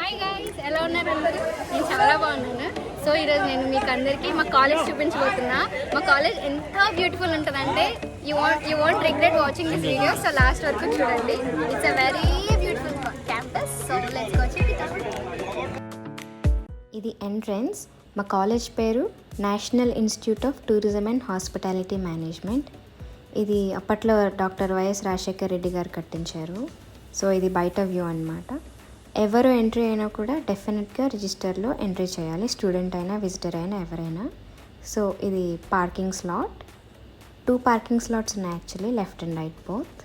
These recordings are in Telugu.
హాయ్ గైస్, ఎలా ఉన్నారు అందరూ? నేను చాలా బాగున్నాను. సో ఈరోజు నేను మీకు అందరికీ మా కాలేజ్ చూపించబోతున్నా. మా కాలేజ్ ఎంత బ్యూటిఫుల్ ఉంటుందంటే you won't regret watching this video. So last వరకు చూడండి. It's a very beautiful campus. So let's go check it out. ఇది ఎంట్రన్స్. మా కాలేజ్ పేరు National Institute of Tourism and Hospitality Management. ఇది అప్పట్లో డాక్టర్ వైఎస్ రాజశేఖర్ రెడ్డి గారు కట్టించారు. సో ఇది బయట వ్యూ అన్నమాట. ఎవరు ఎంట్రీ అయినా కూడా డెఫినెట్గా రిజిస్టర్లో ఎంట్రీ చేయాలి, స్టూడెంట్ అయినా విజిటర్ అయినా ఎవరైనా. సో ఇది పార్కింగ్ స్లాట్. 2 పార్కింగ్ స్లాట్స్ ఉన్నాయి actually, left and right both.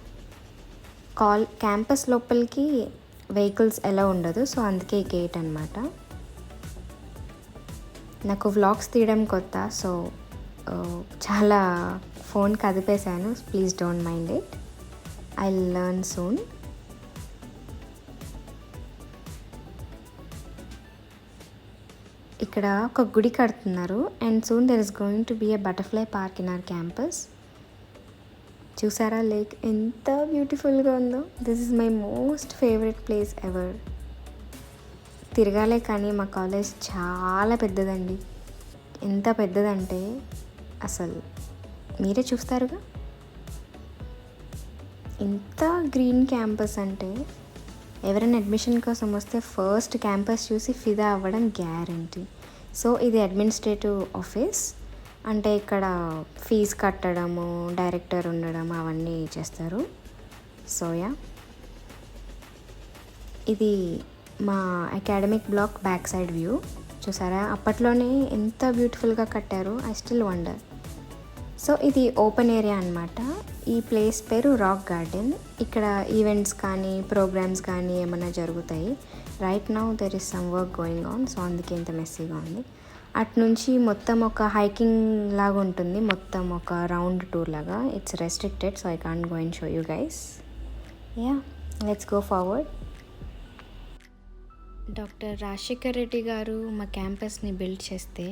Campus లోపలికి వెహికల్స్ ఎలా ఉండదు, సో అందుకే ఈ గేట్ అనమాట. నాకు వ్లాగ్స్ తీయడం కొత్త, సో చాలా ఫోన్ కదిపేశాను. Please don't mind it, I learn soon. ఇక్కడ ఒక గుడి కడుతున్నారు and soon there is going to be a butterfly park in our campus. చూసారా లేక్ ఎంత బ్యూటిఫుల్గా ఉందో? This is my most favourite place ever. తిరగాలే కానీ మా కాలేజ్ చాలా పెద్దదండి. ఎంత పెద్దదంటే అసలు మీరే చూస్తారుగా. ఇంత గ్రీన్ క్యాంపస్ అంటే ఎవరైనా అడ్మిషన్ కోసం వస్తే ఫస్ట్ క్యాంపస్ చూసి ఫిదా అవ్వడం గ్యారంటీ. సో ఇది అడ్మినిస్ట్రేటివ్ ఆఫీస్, అంటే ఇక్కడ ఫీజు కట్టడము, డైరెక్టర్ ఉండడం అవన్నీ చేస్తారు. సో ఇది మా academic block back side view. చూసారా అప్పట్లోనే ఎంత బ్యూటిఫుల్గా కట్టారు. I still wonder. సో ఇది ఓపెన్ ఏరియా అనమాట. ఈ ప్లేస్ పేరు రాక్ గార్డెన్. ఇక్కడ ఈవెంట్స్ కానీ ప్రోగ్రామ్స్ కానీ ఏమైనా జరుగుతాయి. Right now there is some work going on, so అందుకే ఇంత మెస్సీగా ఉంది. అటు నుంచి మొత్తం ఒక హైకింగ్ లాగా ఉంటుంది, మొత్తం ఒక రౌండ్ టూర్ లాగా. It's restricted, so I can't go and show you guys. Let's go forward. Doctor Rajasekhar Reddy గారు మా క్యాంపస్ని బిల్డ్ చేస్తే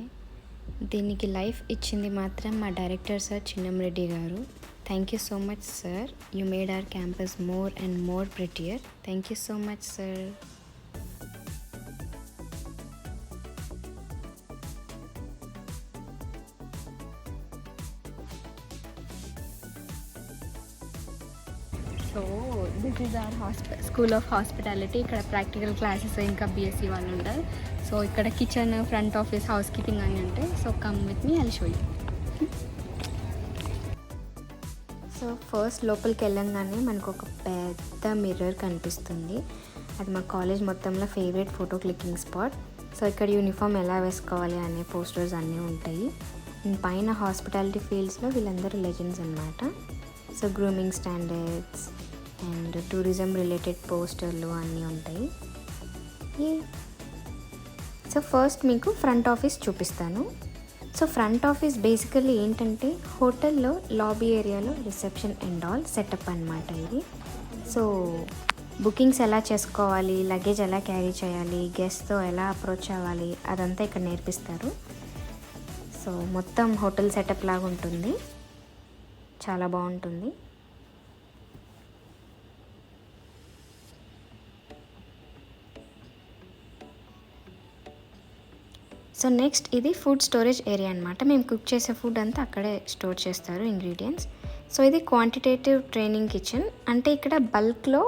దీనికి లైఫ్ ఇచ్చింది మాత్రం మా డైరెక్టర్ సార్ చిన్నంరెడ్డి గారు. Thank you so much sir. You made our campus more and more prettier. Thank you so much sir. So this is our school of hospitality. ఇక్కడ ప్రాక్టికల్ క్లాసెస్ ఇంకా బీఎస్సీ వాళ్ళు ఉంటారు. సో ఇక్కడ kitchen, front office, house keeping అని ఉంటాయి. So come with me, I'll show you. So first లోపలికి వెళ్ళంగానే మనకు ఒక పెద్ద మిర్రర్ కనిపిస్తుంది. అది మా కాలేజ్ మొత్తంలో favourite photo clicking spot. So ఇక్కడ యూనిఫామ్ ఎలా వేసుకోవాలి అనే పోస్టర్స్ అన్నీ ఉంటాయి. అండ్ పైన హాస్పిటాలిటీ ఫీల్డ్స్లో వీళ్ళందరూ లెజెండ్స్ అనమాట. So grooming standards and tourism related పోస్టర్లు అన్నీ ఉంటాయి. సో ఫస్ట్ మీకు ఫ్రంట్ ఆఫీస్ చూపిస్తాను. సో ఫ్రంట్ ఆఫీస్ బేసికల్లీ ఏంటంటే హోటల్లో లాబీ ఏరియాలో రిసెప్షన్ అండ్ ఆల్ సెటప్ అనమాట ఇది. సో బుకింగ్స్ ఎలా చేసుకోవాలి, లగేజ్ ఎలా క్యారీ చేయాలి, గెస్ట్తో ఎలా అప్రోచ్ అవ్వాలి అదంతా ఇక్కడ నేర్పిస్తారు. సో మొత్తం హోటల్ సెటప్ లాగా ఉంటుంది, చాలా బాగుంటుంది. సో నెక్స్ట్ ఇది ఫుడ్ స్టోరేజ్ ఏరియా అనమాట. మేము కుక్ చేసే ఫుడ్ అంతా అక్కడే స్టోర్ చేస్తారు, ఇంగ్రీడియంట్స్. సో ఇది క్వాంటిటేటివ్ ట్రైనింగ్ కిచెన్, అంటే ఇక్కడ బల్క్లో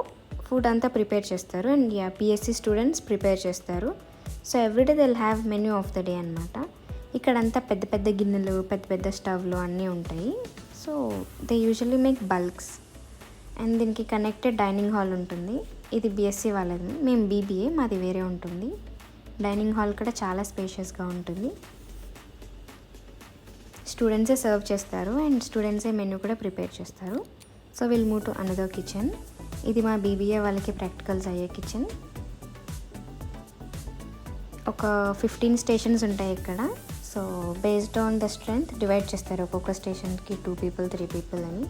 ఫుడ్ అంతా ప్రిపేర్ చేస్తారు. అండ్ బీఎస్సీ స్టూడెంట్స్ ప్రిపేర్ చేస్తారు. So everyday they will have menu of the day అనమాట. ఇక్కడంతా పెద్ద పెద్ద గిన్నెలు, పెద్ద పెద్ద స్టవ్లు అన్నీ ఉంటాయి. So they usually make bulks. And దీనికి కనెక్టెడ్ డైనింగ్ హాల్ ఉంటుంది. ఇది బీఎస్సీ వాళ్ళది, మేము బీబీఏ, మాది వేరే ఉంటుంది. డైనింగ్ హాల్ కూడా చాలా స్పేషియస్గా ఉంటుంది. స్టూడెంట్సే సర్వ్ చేస్తారు అండ్ స్టూడెంట్సే మెనూ కూడా ప్రిపేర్ చేస్తారు. So will move to another kitchen. ఇది మా బీబీఏ వాళ్ళకి ప్రాక్టికల్స్ అయ్యే కిచెన్. ఒక 15 స్టేషన్స్ ఉంటాయి ఇక్కడ. So based on the strength divide చేస్తారు, ఒక్కొక్క స్టేషన్కి 2 people 3 people అని.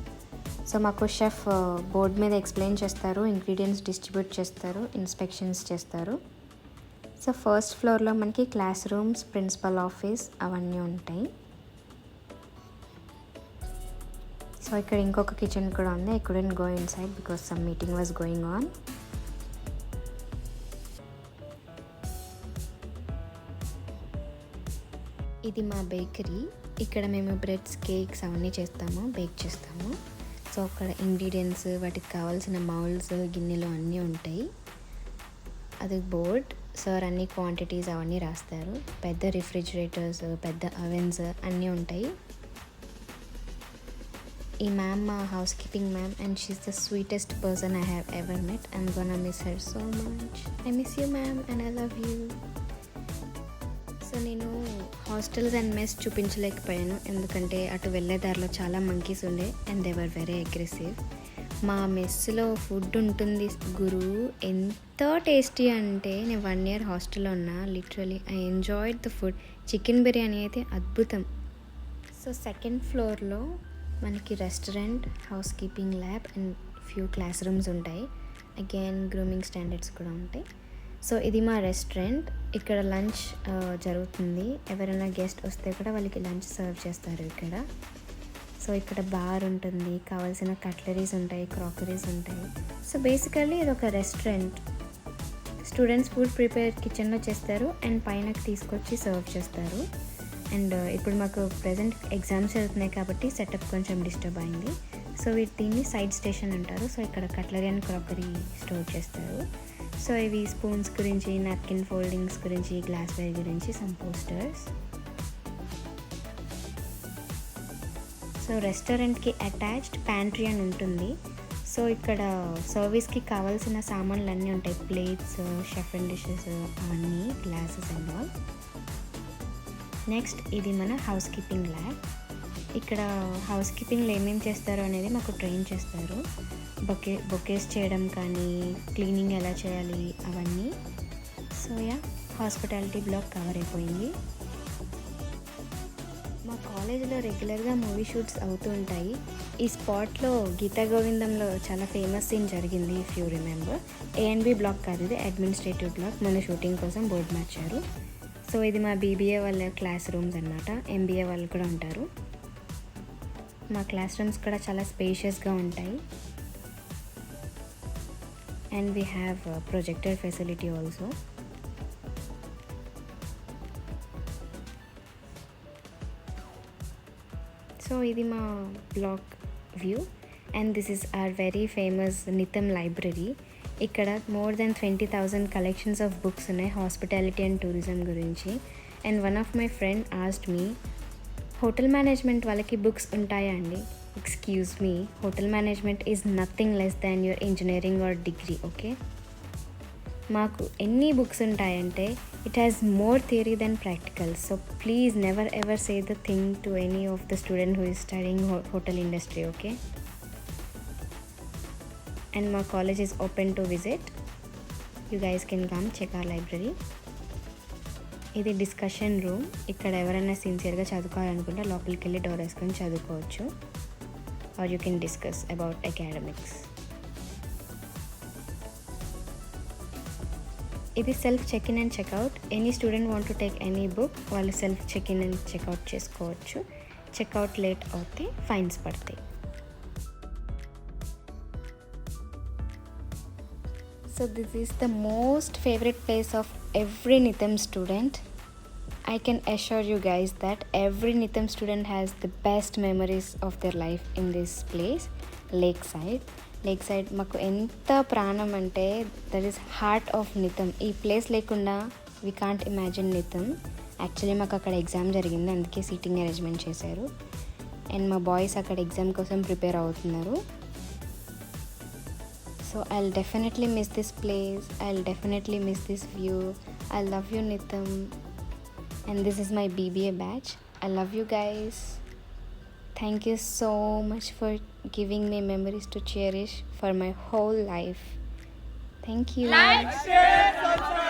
సో మాకు షెఫ్ బోర్డ్ మీద ఎక్స్ప్లెయిన్ చేస్తారు, ఇంగ్రీడియంట్స్ డిస్ట్రిబ్యూట్ చేస్తారు, ఇన్స్పెక్షన్స్ చేస్తారు. సో ఫస్ట్ ఫ్లోర్లో మనకి క్లాస్ రూమ్స్, ప్రిన్సిపల్ ఆఫీస్ అవన్నీ ఉంటాయి. సో ఇక్కడ ఇంకొక కిచెన్ కూడా ఉంది. I couldn't go inside because some meeting was going on. ఇది మా బేకరీ. ఇక్కడ మేము బ్రెడ్స్, కేక్స్ అవన్నీ చేస్తాము, బేక్ చేస్తాము. సో అక్కడ ఇంగ్రీడియంట్స్, వాటికి కావాల్సిన మౌల్డ్స్, గిన్నెలు అన్నీ ఉంటాయి. అది బోర్డ్. సార్ అన్ని క్వాంటిటీస్ అవన్నీ రాస్తారు. పెద్ద రిఫ్రిజిరేటర్స్, పెద్ద అవెన్స్ అన్నీ ఉంటాయి. ఈ మ్యామ్ మా housekeeping ma'am, and she's the sweetest person I have ever met. I'm gonna miss her so much. I miss you ma'am and I love you. So నేను హాస్టల్స్ అండ్ మెస్ చూపించలేకపోయాను, ఎందుకంటే అటు వెళ్ళే దారిలో చాలా మంకీస్ ఉండే and they were very aggressive. మా మెస్లో ఫుడ్ ఉంటుంది గురు, ఎంత టేస్టీ అంటే నేను 1 year హాస్టల్లో ఉన్నా. Literally I enjoyed the food. Chicken biryani అయితే అద్భుతం. సో సెకండ్ ఫ్లోర్లో మనకి restaurant, house keeping lab and few class rooms ఉంటాయి. అగైన్ గ్రూమింగ్ స్టాండర్డ్స్ కూడా ఉంటాయి. సో ఇది మా రెస్టారెంట్. ఇక్కడ లంచ్ జరుగుతుంది. ఎవరైనా గెస్ట్ వస్తే కూడా వాళ్ళకి లంచ్ సర్వ్ చేస్తారు ఇక్కడ. సో ఇక్కడ బార్ ఉంటుంది, కావాల్సిన కట్లరీస్ ఉంటాయి, క్రాకరీస్ ఉంటాయి. సో బేసికల్లీ ఇది ఒక రెస్టారెంట్. స్టూడెంట్స్ ఫుడ్ ప్రిపేర్ కిచెన్లో చేస్తారు అండ్ పైనకి తీసుకొచ్చి సర్వ్ చేస్తారు. అండ్ ఇప్పుడు మాకు ప్రజెంట్ ఎగ్జామ్స్ జరుగుతున్నాయి కాబట్టి సెటప్ కొంచెం డిస్టర్బ్ అయింది. సో దీన్ని సైడ్ స్టేషన్ అంటారు. సో ఇక్కడ కట్లరీ అండ్ క్రాకరీ స్టోర్ చేస్తారు. సో ఇవి స్పూన్స్ గురించి, నాప్కిన్ ఫోల్డింగ్స్ గురించి, గ్లాస్వేర్ గురించి సమ్ పోస్టర్స్. సో రెస్టారెంట్కి అటాచ్డ్ ప్యాంట్రీ అని ఉంటుంది. సో ఇక్కడ సర్వీస్కి కావాల్సిన సామాన్లు అన్నీ ఉంటాయి. ప్లేట్స్, షెఫ్ అండ్ డిషెస్ అవన్నీ, గ్లాసెస్ అండ్ ఆల్. నెక్స్ట్ ఇది మన హౌస్ కీపింగ్ ల్యాబ్. ఇక్కడ హౌస్ కీపింగ్లో ఏమేమి చేస్తారో అనేది మాకు ట్రైన్ చేస్తారు. బొకేస్ చేయడం కానీ, క్లీనింగ్ ఎలా చేయాలి అవన్నీ. So yeah, hospitality block cover అయిపోయింది. మా కాలేజీలో రెగ్యులర్గా మూవీ షూట్స్ అవుతూ ఉంటాయి. ఈ స్పాట్లో గీతా గోవిందంలో చాలా ఫేమస్ సీన్ జరిగింది. If you remember. A&B block కాదు, ఇది అడ్మినిస్ట్రేటివ్ బ్లాక్. మన షూటింగ్ కోసం బోర్డు మార్చారు. సో ఇది మా BBA వాళ్ళ క్లాస్ రూమ్స్ అనమాట. MBA వాళ్ళు కూడా ఉంటారు. మా క్లాస్ రూమ్స్ కూడా చాలా స్పేషియస్గా ఉంటాయి. And we have projector facility also. So ఇది మా block view. And this is our very famous NITHM library. ఇక్కడ more than 20,000 collections of books ఉన్నాయి హాస్పిటాలిటీ అండ్ టూరిజం గురించి. And one of my friend asked me, hotel management వాళ్ళకి బుక్స్ ఉంటాయా అండి? Excuse me, hotel management is nothing less than your engineering or degree. Okay, మాకు ఎన్ని బుక్స్ ఉంటాయంటే it has more theory then practical. So please never ever say the thing to any of the student who is studying hotel industry. Okay, and my college is open to visit. You guys can come check our library. ఇది డిస్కషన్ రూమ్. ఇక్కడ ఎవరైనా సిన్సియర్గా చదువుకోవాలనుకుంటే లోపలికి వెళ్ళి డోర్ వేసుకొని చదువుకోవచ్చు. Or you can discuss about academics. ఇది self check in and checkout. Any student want to take any book, వాళ్ళు self check in and checkout చేసుకోవచ్చు. చెక్అవుట్ లేట్ అవుతే ఫైన్స్ పడతాయి. So this is the most favorite place of every Nitam student. I can assure you guys that every Nitam student has the best memories of their life in this place, Lakeside. Lakeside maku enta pranam ante that is heart of Nitam. Ee place lekunda we can't imagine Nitam. Actually maku akkada exam jarigindi, అందుకే సీటింగ్ అరేంజ్మెంట్ చేశారు. అండ్ మా బాయ్స్ అక్కడ ఎగ్జామ్ కోసం ప్రిపేర్ అవుతున్నారు. So I'll definitely miss this place. I'll definitely miss this view. I love you, Nitam. And this is my BBA batch. I love you guys. Thank you so much for giving me memories to cherish for my whole life. Thank you. Like, share, subscribe.